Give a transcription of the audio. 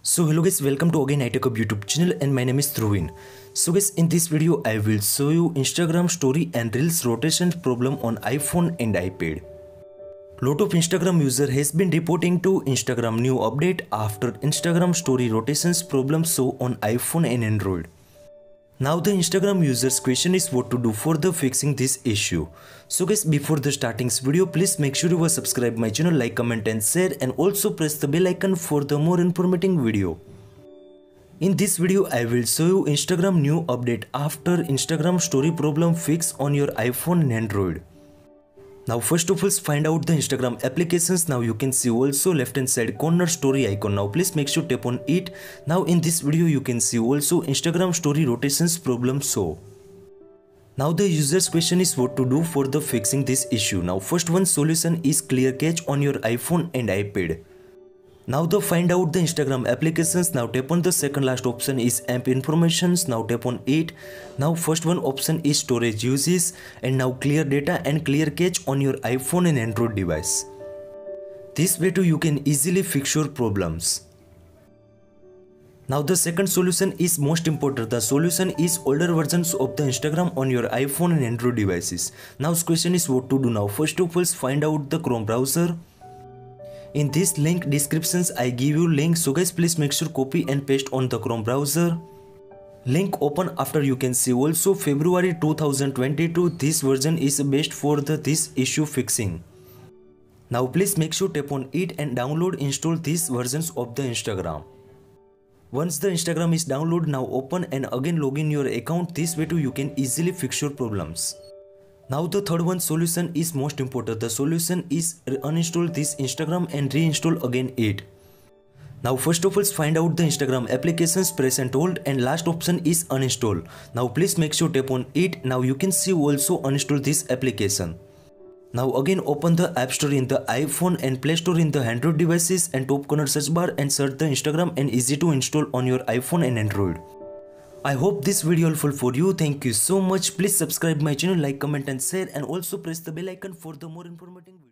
So hello guys, welcome to again iTechHub YouTube channel and my name is Dhruvin. So guys, in this video I will show you Instagram story and reels rotation problem on iPhone and iPad. Lot of Instagram user has been reporting to Instagram new update after Instagram story rotations problem show on iPhone and Android. Now the Instagram users question is what to do for the fixing this issue. So guys, before the starting this video, please make sure you are subscribe my channel, like, comment and share, and also press the bell icon for the more informative video. In this video I will show you Instagram new update after Instagram story problem fix on your iPhone and Android. Now first of all, find out the Instagram applications. Now you can see also left hand side corner story icon. Now please make sure tap on it. Now in this video you can see also Instagram story rotations problem show. Now the user's question is what to do for the fixing this issue. Now first one solution is clear cache on your iPhone and iPad. Now the find out the Instagram applications. Now tap on the second last option is app informations. Now tap on it. Now first one option is storage uses, and now clear data and clear cache on your iPhone and Android device. This way too you can easily fix your problems. Now the second solution is most important. The solution is older versions of the Instagram on your iPhone and Android devices. Now the question is what to do. Now first of all, find out the Chrome browser. In this link descriptions I give you link, so guys please make sure copy and paste on the Chrome browser. Link open after you can see also February 2022 this version is best for this issue fixing. Now please make sure tap on it and download install these versions of the Instagram. Once the Instagram is downloaded, now open and again log in your account. This way too you can easily fix your problems. Now the third one solution is most important. The solution is uninstall this Instagram and reinstall again it. Now first of all, find out the Instagram applications, press and hold, and last option is uninstall. Now please make sure tap on it. Now you can see also uninstall this application. Now again open the App Store in the iPhone and Play Store in the Android devices, and top corner search bar and search the Instagram and easy to install on your iPhone and Android. I hope this video helpful for you. Thank you so much. Please subscribe my channel, like, comment and share, and also press the bell icon for the more informative video.